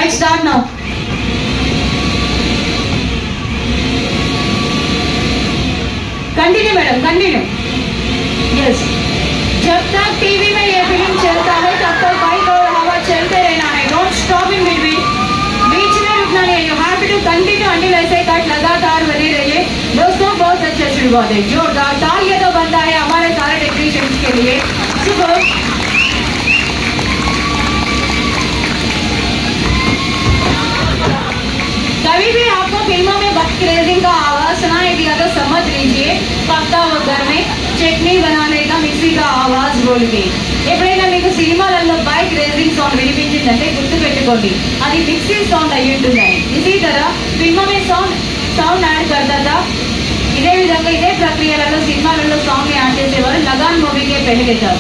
Right, start now. Continue madam, continue. Yes. जब तक TV में ये फिल्म चलता है तब तक बाइक और हवा चलते रहना है. Don't stop in between. बीच में रुकना नहीं है. You have to continue until ऐसे कट लगातार बने रहिए. दोस्तों बहुत अच्छा शुरुआत है. जोरदार तालियां तो बनता है हमारे सारे टेक्नीशियंस के लिए. सुपर. कभी भी आपको फिल्मों में बाइक रेसिंग का आवाज सुनाई दिया तो समझ लीजिए पक्का वो घर में చట్నీ बनाने మిక్సీ का आवाज बोल के ఎప్పుడైనా మీకు సినిమాలలో బైక్ రేసింగ్ సౌండ్ వినిపించిందంటే గుర్తు పెట్టుకోండి అది మిక్సీ సౌండ్ అయి ఉంటుందని. ఇదే तरह फिल्मों में సౌండ్ యాడ్ करता था. ఇదే విధంగా ఇదే ప్రక్రియలలో సినిమాలలో సాంగ్ యాడ్ చేసేవారు. लगान मूवी के पहले था.